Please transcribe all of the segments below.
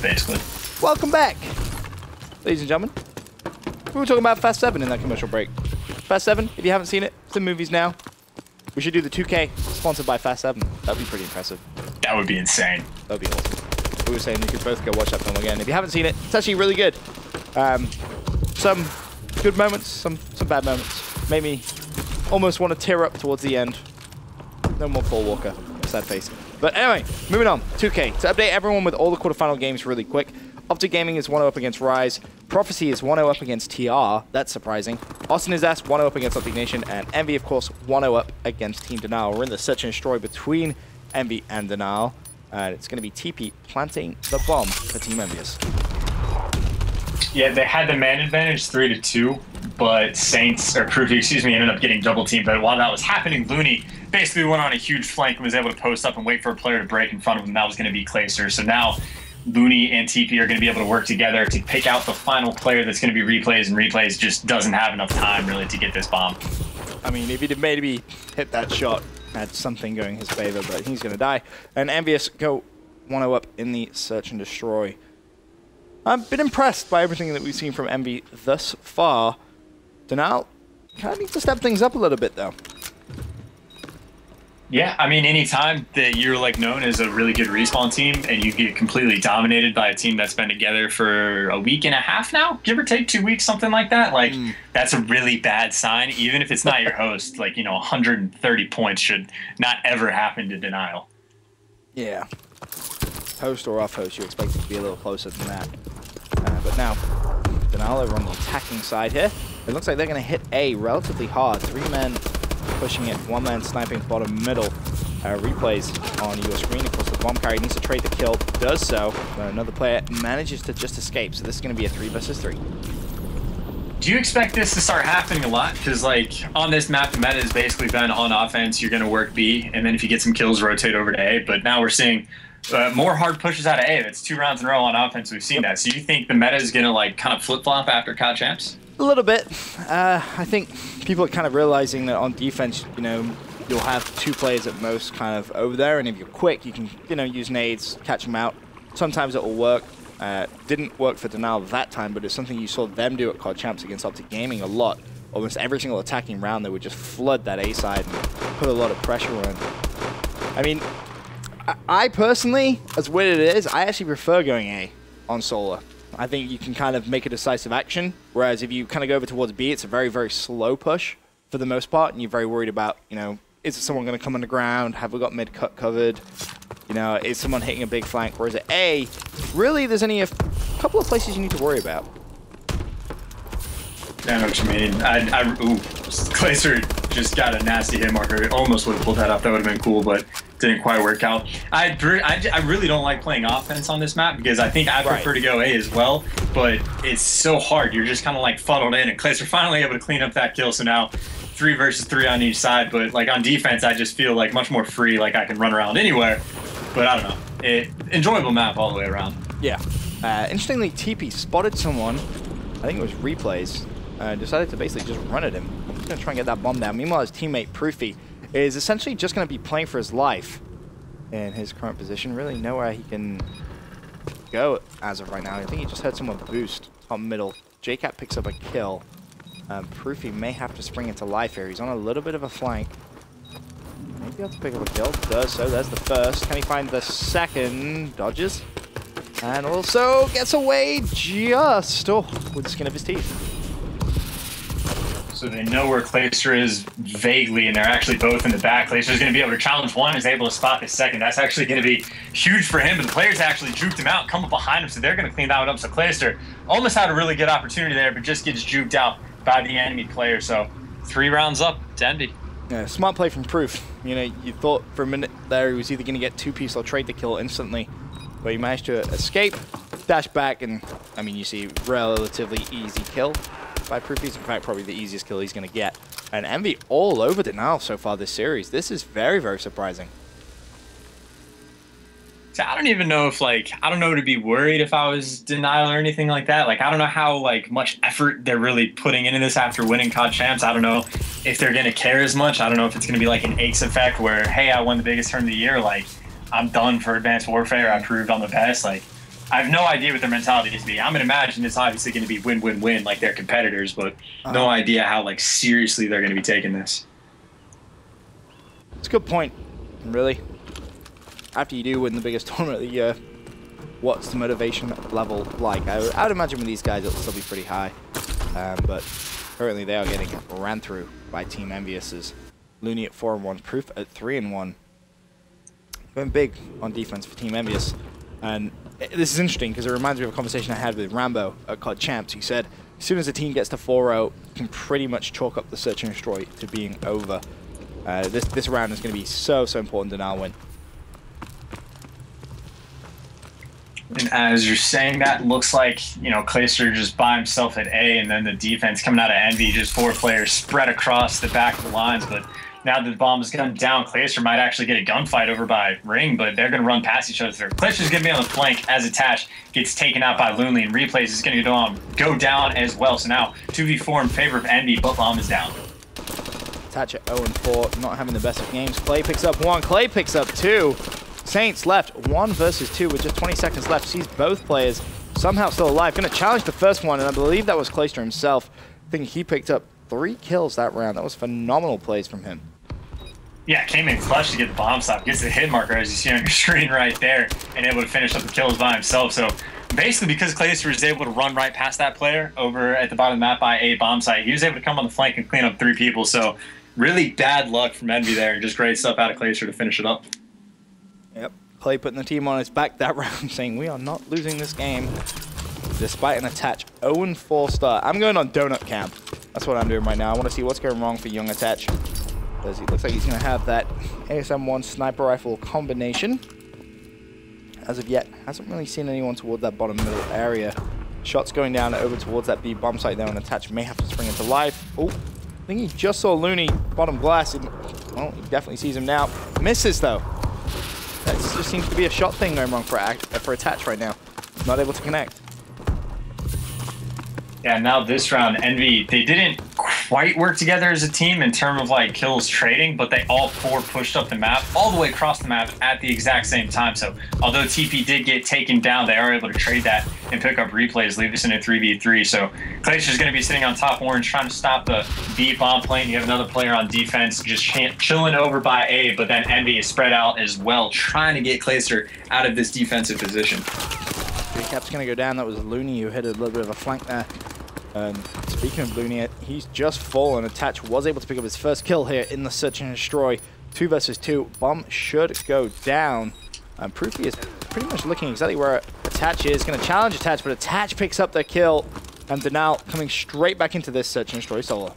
basically. Welcome back, ladies and gentlemen. We were talking about Fast 7 in that commercial break. Fast 7, if you haven't seen it, it's in movies now. We should do the 2K sponsored by Fast 7. That'd be pretty impressive. That would be insane. That'd be awesome. We were saying you could both go watch that film again. If you haven't seen it, it's actually really good. Some good moments, some bad moments. Made me almost want to tear up towards the end. No more Paul Walker. Sad face. But anyway, moving on. 2K. To update everyone with all the quarterfinal games really quick. Optic Gaming is 1-0 up against Rise. Prophecy is 1-0 up against TR. That's surprising. Austin is S 1-0 up against Optic Nation. And EnVy, of course, 1-0 up against Team Denial. We're in the search and destroy between EnVy and Denial. It's going to be TP planting the bomb for Team Envious. Yeah, they had the man advantage 3-2, but Saints, or Proof, excuse me, ended up getting double teamed. But while that was happening, Looney basically went on a huge flank and was able to post up and wait for a player to break in front of him. That was going to be Clayster. So now Looney and TP are going to be able to work together to pick out the final player that's going to be replays, and replays just doesn't have enough time really to get this bomb. I mean, if he'd maybe hit that shot, had something going his favor, but he's going to die. And Envious go 1-0 up in the search and destroy. I've been impressed by everything that we've seen from EnVy thus far. Denial kind of needs to step things up a little bit, though. Yeah, I mean, anytime that you're like known as a really good respawn team and you get completely dominated by a team that's been together for a week and a half now, give or take 2 weeks, something like that, like that's a really bad sign. Even if it's not your host, like, you know, 130 points should not ever happen to Denial. Yeah. Host or off host, you expect it to be a little closer than that. But now, Denial over on the attacking side here. It looks like they're going to hit A relatively hard. 3 men pushing it, 1 man sniping bottom middle. Replays on your screen. Of course, the bomb carrier needs to trade the kill. Does so. But another player manages to just escape. So this is going to be a 3 versus 3. Do you expect this to start happening a lot? Because, like, on this map, the meta has basically been on offense, you're going to work B, and then if you get some kills, rotate over to A. But now we're seeing more hard pushes out of A. That's 2 rounds in a row on offense. We've seen that. So you think the meta is going to, like, kind of flip-flop after COD Champs? A little bit. I think people are kind of realizing that on defense, you know, you'll have 2 players at most kind of over there, and if you're quick, you can, you know, use nades, catch them out. Sometimes it will work. Didn't work for Denial that time, but it's something you saw them do at COD Champs against Optic Gaming a lot. Almost every single attacking round, they would just flood that A side and put a lot of pressure on. I mean, I personally, as weird as it is, I actually prefer going A on Solar. I think you can kind of make a decisive action, whereas if you kind of go over towards B, it's a very, very slow push for the most part, and you're very worried about, you know, is someone going to come underground? Have we got mid-cut covered? You know, is someone hitting a big flank? Whereas at A, really, there's only a couple of places you need to worry about. I know what you mean. Ooh, Clayster just got a nasty hit marker. Almost would have pulled that off. That would have been cool, but didn't quite work out. I really don't like playing offense on this map because I think I prefer to go A as well, but it's so hard. You're just kind of like funneled in, and Clayster finally able to clean up that kill, so now 3 versus 3 on each side. But like on defense, I just feel like much more free, like I can run around anywhere. But I don't know. Enjoyable map all the way around. Yeah. Interestingly, TP spotted someone, I think it was Replays, decided to basically just run at him. He's going to try and get that bomb down. Meanwhile, his teammate, Proofy, is essentially just going to be playing for his life in his current position. Really nowhere he can go as of right now. I think he just heard someone boost top middle. JCat picks up a kill. Proofy may have to spring into life here. He's on a little bit of a flank. Maybe able to pick up a kill. Does so. There's the first. Can he find the second? Dodges. And also gets away just with the skin of his teeth. So they know where Clayster is vaguely, and they're actually both in the back. Clayster's going to be able to challenge one, is able to spot the second. That's actually going to be huge for him, but the players actually juked him out, come up behind him, so they're going to clean that one up. So Clayster almost had a really good opportunity there, but just gets juked out by the enemy player. So 3 rounds up to EnVy. Yeah, smart play from Proof. You know, you thought for a minute there he was either going to get 2-piece or trade the kill instantly, but he managed to escape, dash back, and I mean, you see relatively easy kill by Proofy. In fact, probably the easiest kill he's going to get. And EnVy all over Denial so far this series. This is very, very surprising. So I don't even know if, like, I don't know to be worried if I was Denial or anything like that. Like, I don't know how, like, much effort they're really putting into this after winning COD Champs. I don't know if they're going to care as much. I don't know if it's going to be like an Aches effect where, hey, I won the biggest turn of the year. Like, I'm done for Advanced Warfare. I proved I'm the best. Like, I have no idea what their mentality is to be. I'm gonna imagine it's obviously gonna be win-win-win like their competitors, but no idea how like seriously they're gonna be taking this. It's a good point, really. After you do win the biggest tournament of the year, what's the motivation level like? I would imagine with these guys it'll still be pretty high, but currently they are getting ran through by Team EnVy's. Looney at 4-1, Proof at 3-1. Going big on defense for Team EnVy. And this is interesting because it reminds me of a conversation I had with Rambo at COD Champs. He said, as soon as the team gets to 4-0, you can pretty much chalk up the Search and Destroy to being over. This round is going to be so important to now win. And as you're saying that, looks like, you know, Clayster just by himself at A, and then the defense coming out of EnVy, just 4 players spread across the back of the lines. But now that the bomb has gone down, Clayster might actually get a gunfight over by Ring, but they're going to run past each other through. Clayster's going to be on the flank as Attach gets taken out by Looney, and Replays is going to go down as well. So now 2v4 in favor of EnVy, but bomb is down. Attach at 0-4, not having the best of games. Clay picks up 1, Clay picks up 2. Saints left 1 versus 2 with just 20 seconds left. Sees both players somehow still alive. Going to challenge the first one, and I believe that was Clayster himself. I think he picked up 3 kills that round. That was phenomenal plays from him. Yeah, came in clutch to get the bomb stop. Gets the hit marker, as you see on your screen right there, and able to finish up the kills by himself. So basically, because Clayster was able to run right past that player over at the bottom of the map by a bomb site, he was able to come on the flank and clean up 3 people. So really bad luck from EnVy there, and just great stuff out of Clayster to finish it up. Yep, Clay putting the team on his back that round, saying we are not losing this game, despite an Attach 0-4 start. I'm going on Donut Camp. That's what I'm doing right now. I want to see what's going wrong for young Attach. Because he looks like he's going to have that ASM-1 sniper rifle combination. As of yet, hasn't really seen anyone towards that bottom middle area. Shots going down over towards that B bomb site there, and Attach may have to spring into life. Oh, I think he just saw Looney bottom glass. And, well, he definitely sees him now. Misses, though. That just seems to be a shot thing going wrong for Attach right now. Not able to connect. Yeah, now this round, EnVy, they didn't quite work together as a team in terms of like kills trading, but they all 4 pushed up the map, all the way across the map at the exact same time. So although TP did get taken down, they are able to trade that and pick up replays, leave us in a 3v3. So Clayster's going to be sitting on top orange, trying to stop the B bomb plane. You have another player on defense just chilling over by A, but then EnVy is spread out as well, trying to get Clayster out of this defensive position. 3 caps going to go down. That was Looney who hit a little bit of a flank there. Speaking of Looney, he's just fallen. Attach was able to pick up his first kill here in the Search and Destroy. 2 versus 2. Bomb should go down. Proofy is pretty much looking exactly where Attach is. Going to challenge Attach, but Attach picks up the kill. And Denal coming straight back into this Search and Destroy solo.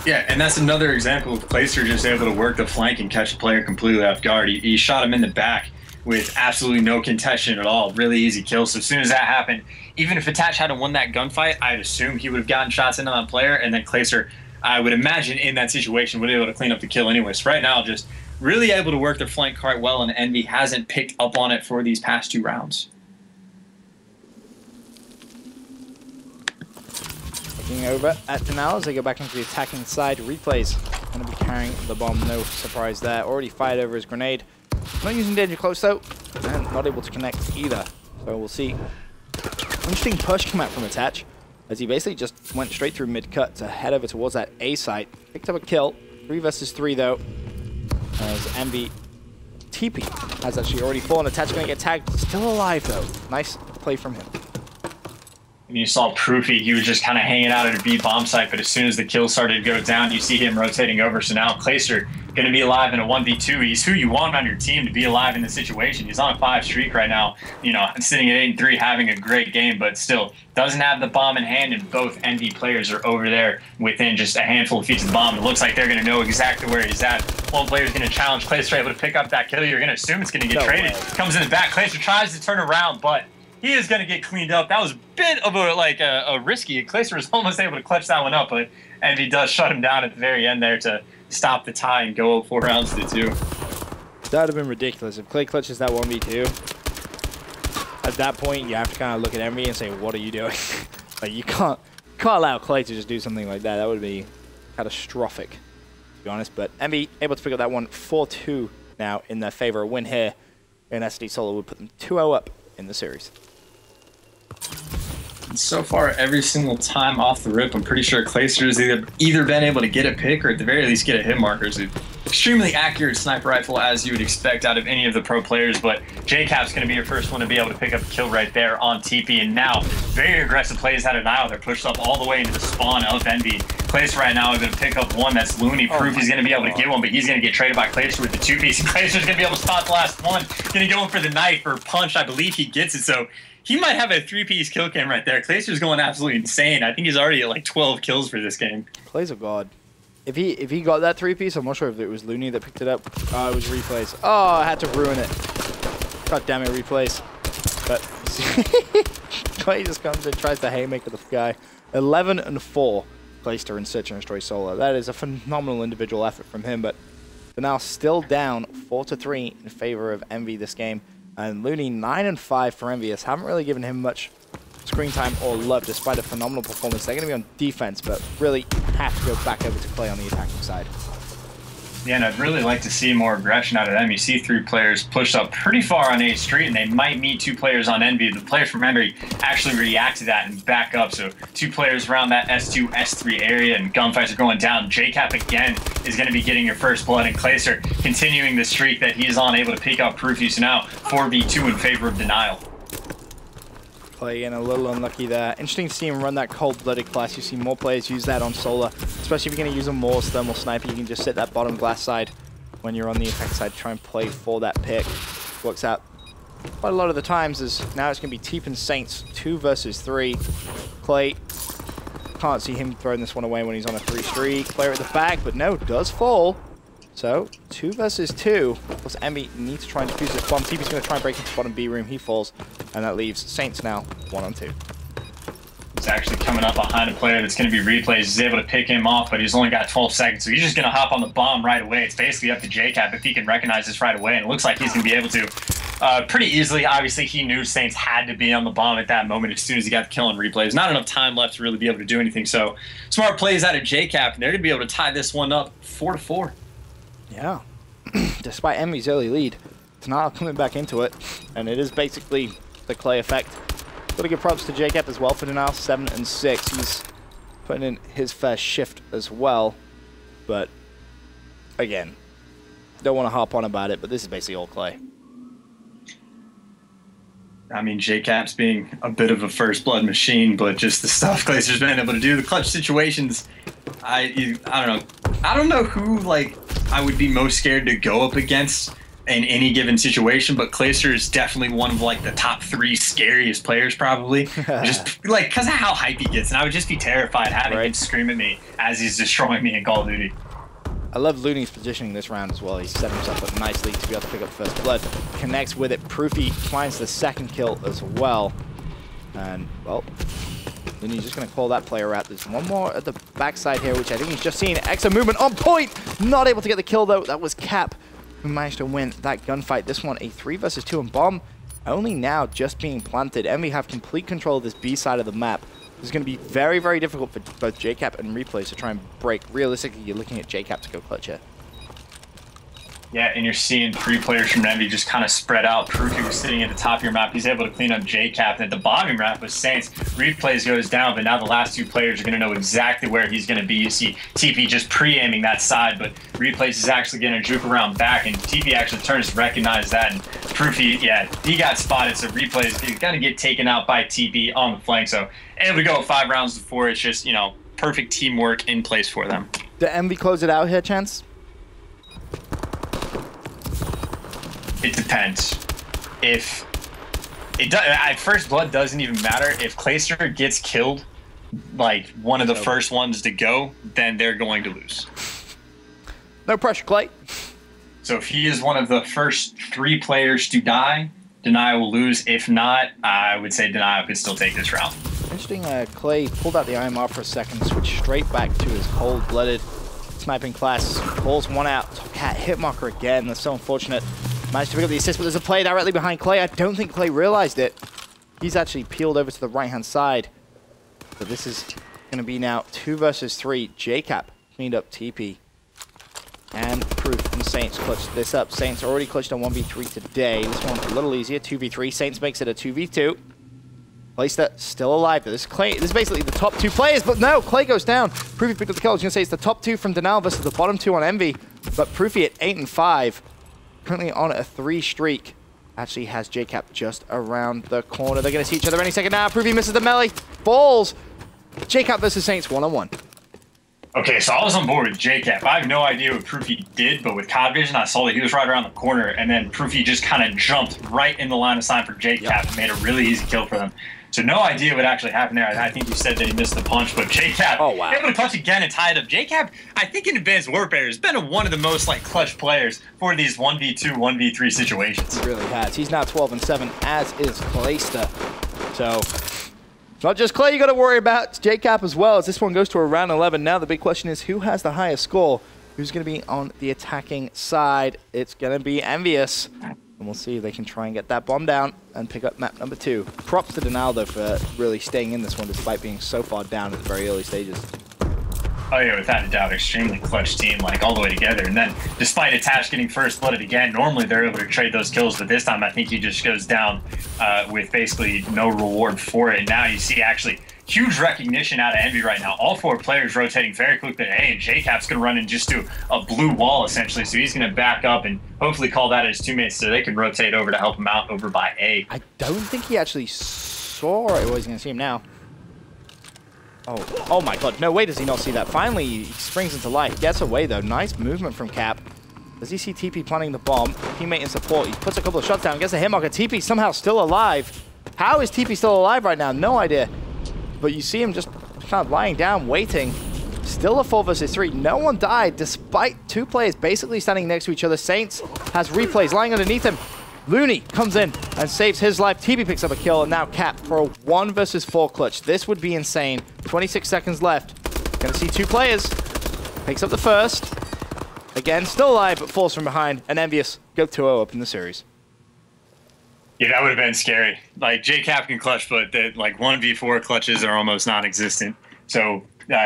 Yeah, and that's another example of Clayster just able to work the flank and catch the player completely off guard. He shot him in the back with absolutely no contention at all. Really easy kill. So as soon as that happened, even if Attach hadn't won that gunfight, I'd assume he would have gotten shots into that player, and then Clayster, I would imagine, in that situation, would be able to clean up the kill anyway. So right now, just really able to work their flank quite well, and EnVy hasn't picked up on it for these past 2 rounds. Looking over at Denal as they go back into the attacking side. Replays going to be carrying the bomb. No surprise there. Already fired over his grenade. Not using danger close though, and not able to connect either. So we'll see. Interesting push come out from Attach, as he basically just went straight through mid-cut to head over towards that A site. Picked up a kill. 3 versus 3 though, as EnVy TP has actually already fallen. Attach going to get tagged. Still alive though. Nice play from him. And you saw Proofy, he was just kind of hanging out at a B bomb site, but as soon as the kill started to go down, you see him rotating over. So now Clayster going to be alive in a 1v2. He's who you want on your team to be alive in this situation. He's on a 5 streak right now, you know, sitting at 8-3, having a great game, but still doesn't have the bomb in hand, and both EnVy players are over there within just a handful of feet of the bomb. It looks like they're going to know exactly where he's at. One player's going to challenge Clayster, able to pick up that kill. You're going to assume it's going to get traded. Comes in the back. Clayster tries to turn around, but he is going to get cleaned up. That was a bit of a risky. Clayster was almost able to clutch that one up, but EnVy does shut him down at the very end there to stop the tie and go 4 rounds to 2. That would have been ridiculous if Clay clutches that 1v2. At that point, you have to kind of look at EnVy and say, "What are you doing?" Like you can't allow Clay to just do something like that. That would be catastrophic, to be honest. But EnVy able to pick up that one 4-2 now in their favor. A win here in SD Solo would put them 2-0 up in the series. So far, every single time off the rip, I'm pretty sure Clayster's either been able to get a pick or at the very least get a hit marker. It's an extremely accurate sniper rifle, as you would expect out of any of the pro players, but JCap's going to be your first one to be able to pick up a kill right there on TP, and now very aggressive plays out of Nile. They're pushed up all the way into the spawn of EnVy. Clayster right now is going to pick up one that's Looney. Proof he's going to be able to get one, but he's going to get traded by Clayster with the 2-piece, and Clayster's going to be able to spot the last one. Going to go in for the knife or punch. I believe he gets it, so he might have a 3-piece kill cam right there. Clayster's going absolutely insane. I think he's already at like 12 kills for this game. Clay's a god. If he got that 3-piece, I'm not sure if it was Looney that picked it up. Oh, it was replays. Oh, I had to ruin it. God damn it, replays. But Clay just comes in, tries to haymaker the guy. 11-4. Clayster in Search and Destroy solo. That is a phenomenal individual effort from him, but they're now still down 4-3 in favor of EnVy this game. And Looney 9-5 for EnVy. Haven't really given him much screen time or love despite a phenomenal performance. They're going to be on defense, but really have to go back over to Clay on the attacking side. Yeah, and I'd really like to see more aggression out of them. You see 3 players pushed up pretty far on A Street, and they might meet 2 players on EnVy. The players from EnVy actually react to that and back up. So 2 players around that S2, S3 area, and gunfights are going down. JCap again is going to be getting your first blood, and Clayster continuing the streak that he's on, able to peek out Proofy. So now 4v2 in favor of Denial. Clay getting a little unlucky there. Interesting to see him run that cold-blooded class. You see more players use that on Solar, especially if you're going to use a Moore's thermal sniper. You can just sit that bottom glass side when you're on the attack side, try and play for that pick. Works out quite a lot of the times, as now it's going to be Teep and Saints 2 versus 3. Clay, can't see him throwing this one away when he's on a 3 streak. Player at the back, but no, does fall. So 2 versus 2. Plus EnVy needs to try and defuse this bomb. TP's going to try and break into bottom B room. He falls, and that leaves Saints now 1-2. He's actually coming up behind a player that's going to be replays. He's able to pick him off, but he's only got 12 seconds, so he's just going to hop on the bomb right away. It's basically up to JCap if he can recognize this right away, and it looks like he's going to be able to pretty easily. Obviously, he knew Saints had to be on the bomb at that moment as soon as he got the kill on replays. Not enough time left to really be able to do anything, so smart plays out of JCap, and they're going to be able to tie this one up 4-4. Yeah. Despite EnVy's early lead, it's now coming back into it, and it is basically the Clay effect. Got to give props to JCap as well for now, 7-6. He's putting in his fair shift as well, but again, don't want to harp on about it, but this is basically all Clay. I mean, JCap's being a bit of a first blood machine, but just the stuff Clayster's been able to do, the clutch situations, I don't know who, like, I would be most scared to go up against in any given situation, but Clayster is definitely one of like the top 3 scariest players probably. Just like because of how hype he gets, and I would just be terrified having him scream at me as he's destroying me in Call of Duty. I love Looney's positioning this round as well. He's set himself up nicely to be able to pick up first blood. Connects with it. Proofy finds the second kill as well. And, well, Looney's just going to call that player out. There's one more at the backside here, which I think he's just seen. Exo movement on point! Not able to get the kill, though. That was Cap who managed to win that gunfight. This one, a 3 versus 2, and Bomb only now just being planted. And we have complete control of this B side of the map. This is going to be very, very difficult for both JCap and Replays to try and break. Realistically, you're looking at JCap to go clutch here. Yeah, and you're seeing 3 players from EnVy just kind of spread out. Proofy was sitting at the top of your map. He's able to clean up JCap. And at the bottom of your map with Saints, Replays goes down, but now the last 2 players are going to know exactly where he's going to be. You see TP just pre-aiming that side, but Replays is actually going to juke around back, and TP actually turns to recognize that. And Proofy, yeah, he got spotted, so Replays is going to get taken out by TP on the flank. So able to go 5 rounds to 4. It's just, you know, perfect teamwork in place for them. Did EnVy close it out here, Chance? It depends. If it does, at first blood doesn't even matter. If Clayster gets killed, like one of the first ones to go, then they're going to lose. No pressure, Clay. So if he is one of the first 3 players to die, Denial will lose. If not, I would say Denial could still take this round. Interesting, Clay pulled out the IMR for a second, switched straight back to his cold-blooded sniping class. Pulls one out. Cat hit marker again. That's so unfortunate. Managed to pick up the assist, but there's a play directly behind Clay. I don't think Clay realized it. He's actually peeled over to the right-hand side. But this is going to be now 2 versus 3. JCap cleaned up TP. and Proof and Saints clutched this up. Saints already clutched a 1v3 today. This one's a little easier, 2v3. Saints makes it a 2v2. Clayster still alive. This is basically the top 2 players, but no, Clay goes down. Proofy picked up the kill. I was going to say it's the top 2 from Denal versus the bottom 2 on EnVy, but Proofy at 8 and 5, currently on a 3 streak. Actually has JCap just around the corner. They're going to see each other any second now. Proofy misses the melee, falls. JCap versus Saints 1-on-1. Okay, so I was on board with JCap. I have no idea what Proofy did, but with COD Vision, I saw that he was right around the corner, and then Proofy just kind of jumped right in the line of sight for JCap and made a really easy kill for them. So no idea what actually happened there. I think you said that he missed the punch, but JCap able to clutch again and tie it up. JCap, I think in Advanced Warfare, has been one of the most clutch players for these 1v2, 1v3 situations. He really has. He's now 12 and 7, as is Clayster. So it's not just Clay you got to worry about, it's JCap as well, as this one goes to a round 11. Now the big question is who has the highest score? Who's going to be on the attacking side? It's going to be Envious. And we'll see if they can try and get that bomb down and pick up map number 2. Props to Denal, though, for really staying in this one despite being so far down at the very early stages. Oh yeah, without a doubt, extremely clutch team, all the way together. And then, despite Attach getting first blooded again, normally they're able to trade those kills, but this time I think he just goes down with basically no reward for it. Now you see actually huge recognition out of EnVy right now. All 4 players rotating very quickly to A, and JCap's going to run and just do a blue wall, essentially. So he's going to back up and hopefully call that his teammates so they can rotate over to help him out over by A. I don't think he actually saw it. Well, he's going to see him now. Oh my god. No way does he not see that. Finally, he springs into life. Gets away, though. Nice movement from Cap. Does he see TP planting the bomb? Teammate in support. He puts a couple of shots down. Gets a hitmarker. TP somehow still alive. How is TP still alive right now? No idea. But you see him just kind of lying down, waiting. Still a 4 versus 3. No one died, despite 2 players basically standing next to each other. Saints has replays lying underneath him. Looney comes in and saves his life. TB picks up a kill, and now Cap for a 1 versus 4 clutch. This would be insane. 26 seconds left. Gonna see 2 players. Picks up the first. Again, still alive, but falls from behind. And Envious go 2-0 up in the series. Yeah, that would have been scary. JCap can clutch, but 1v4 clutches are almost non-existent. So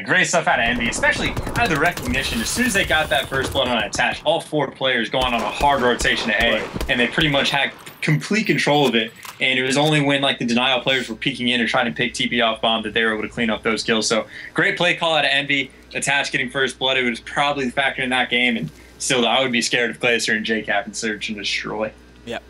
great stuff out of EnVy, especially out of the recognition. As soon as they got that first blood on Attach, all 4 players going on a hard rotation to A, and they pretty much had complete control of it. And it was only when the denial players were peeking in and trying to pick TP off bomb that they were able to clean up those kills. So great play call out of EnVy. Attach getting first blood, it was probably the factor in that game. And still, I would be scared of Clayster and JCap and search and destroy. Yep.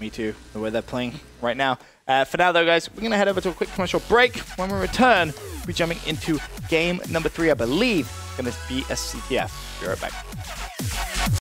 Me too, the way they're playing right now. For now, though, guys, we're going to head over to a quick commercial break. When we return, we'll be jumping into game number 3, I believe, going to be a CTF. Be right back.